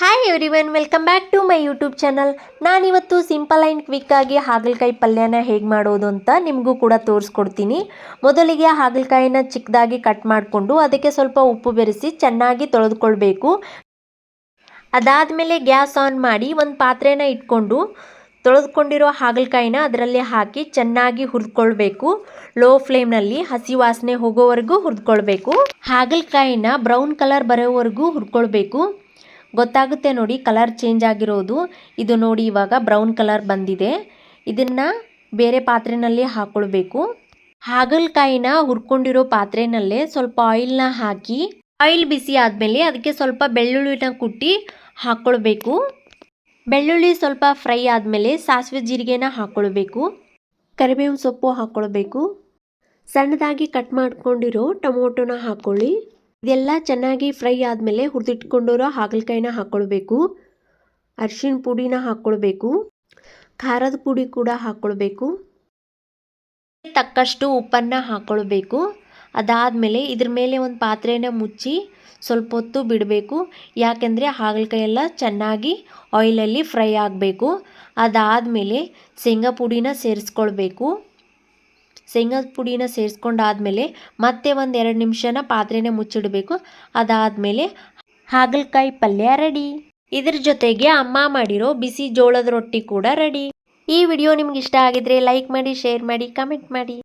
Hi everyone, welcome back to my YouTube channel. ನಾನಿವತ್ತು simple and ಕ್ವಿಕ್ಕಾಗಿ ಹಾಗಲಕಾಯಿ ಪಲ್ಯನ ಹೇಗೆ ಮಾಡೋದು ಅಂತ ನಿಮಗೂ ಕೂಡ ತೋರಿಸ್ಕೊಡ್ತೀನಿ. ಮೊದಲಿಗೆ ಹಾಗಲಕಾಯಿನ ಚಿಕ್ಕದಾಗಿ ಕಟ್ ಮಾಡಿಕೊಂಡು ಅದಕ್ಕೆ ಸ್ವಲ್ಪ ಉಪ್ಪು ಬೆರೆಸಿ ಚೆನ್ನಾಗಿ ತೊಳೆದುಕೊಳ್ಬೇಕು. ಅದಾದಮೇಲೆ ಗ್ಯಾಸ್ ಆನ್ ಮಾಡಿ ಒಂದು ಪಾತ್ರೆನ ಇಟ್ಕೊಂಡು ತೊಳೆದುಕೊಂಡಿರೋ ಹಾಗಲಕಾಯಿನ ಅದರಲ್ಲಿ ಹಾಕಿ ಚೆನ್ನಾಗಿ ಹುರಿದ್ಕೊಳ್ಬೇಕು. ಲೋ ಫ್ಲೇಮ್ನಲ್ಲಿ ಹಸಿ ವಾಸನೆ ಹೋಗೋವರೆಗೂ ಹುರಿದ್ಕೊಳ್ಬೇಕು. ಹಾಗಲಕಾಯಿನ ಬ್ರೌನ್ ಕಲರ್ ಬರೋವರೆಗೂ ಹುರ್ಕೊಳ್ಬೇಕು. ಗೊತ್ತಾಗುತ್ತೆ ನೋಡಿ ಕಲರ್ ಚೇಂಜ್ ಆಗಿರೋದು. ಇದು ನೋಡಿ ಇವಾಗ ಬ್ರೌನ್ ಕಲರ್ ಬಂದಿದೆ. ಇದನ್ನು ಬೇರೆ ಪಾತ್ರೆಯಲ್ಲಿ ಹಾಕ್ಕೊಳ್ಬೇಕು. ಹಾಗಲಕಾಯಿನ ಹುರ್ಕೊಂಡಿರೋ ಪಾತ್ರೆನಲ್ಲೇ ಸ್ವಲ್ಪ ಆಯಿಲ್ನ ಹಾಕಿ ಆಯಿಲ್ ಬಿಸಿ ಆದಮೇಲೆ ಅದಕ್ಕೆ ಸ್ವಲ್ಪ ಬೆಳ್ಳುಳ್ಳಿನ ಕುಟ್ಟಿ ಹಾಕ್ಕೊಳ್ಬೇಕು. ಬೆಳ್ಳುಳ್ಳಿ ಸ್ವಲ್ಪ ಫ್ರೈ ಆದಮೇಲೆ ಸಾಸಿವೆ ಜೀರಿಗೆನ ಹಾಕ್ಕೊಳ್ಬೇಕು. ಕರಿಬೇವಿನ ಸೊಪ್ಪು ಹಾಕ್ಕೊಳ್ಬೇಕು. ಸಣ್ಣದಾಗಿ ಕಟ್ ಮಾಡ್ಕೊಂಡಿರೋ ಟೊಮೊಟೊನ ಹಾಕ್ಕೊಳ್ಳಿ. ಇದೆಲ್ಲ ಚೆನ್ನಾಗಿ ಫ್ರೈ ಆದಮೇಲೆ ಹುರಿದಿಟ್ಕೊಂಡಿರೋ ಹಾಗಲಕಾಯಿನ ಹಾಕ್ಕೊಳ್ಬೇಕು. ಅರಿಶಿಣ ಪುಡಿನ ಹಾಕ್ಕೊಳ್ಬೇಕು. ಖಾರದ ಪುಡಿ ಕೂಡ ಹಾಕ್ಕೊಳ್ಬೇಕು. ತಕ್ಕಷ್ಟು ಉಪ್ಪನ್ನು ಹಾಕ್ಕೊಳ್ಬೇಕು. ಅದಾದಮೇಲೆ ಇದ್ರ ಮೇಲೆ ಒಂದು ಪಾತ್ರೆನ ಮುಚ್ಚಿ ಸ್ವಲ್ಪ ಹೊತ್ತು ಬಿಡಬೇಕು. ಯಾಕೆಂದರೆ ಹಾಗಲಕಾಯಿ ಎಲ್ಲ ಚೆನ್ನಾಗಿ ಆಯಿಲಲ್ಲಿ ಫ್ರೈ ಆಗಬೇಕು. ಅದಾದಮೇಲೆ ಶೇಂಗಾ ಪುಡಿನ ಸೇರಿಸ್ಕೊಳ್ಬೇಕು. ಶೇಂಗಾ ಪುಡಿನ ಸೇರಿಸ್ಕೊಂಡಾದ್ಮೇಲೆ ಮತ್ತೆ ಒಂದು 2 ನಿಮಿಷನ ಪಾತ್ರೆನ ಮುಚ್ಚಿಡಬೇಕು. ಅದಾದಮೇಲೆ ಹಾಗಲಕಾಯಿ ಪಲ್ಯ ರೆಡಿ. ಇದ್ರ ಜೊತೆಗೆ ಅಮ್ಮ ಮಾಡಿರೋ ಬಿಸಿ ಜೋಳದ ರೊಟ್ಟಿ ಕೂಡ ರೆಡಿ. ಈ ವಿಡಿಯೋ ನಿಮ್ಗೆ ಇಷ್ಟ ಆಗಿದ್ರೆ ಲೈಕ್ ಮಾಡಿ, ಶೇರ್ ಮಾಡಿ, ಕಮೆಂಟ್ ಮಾಡಿ.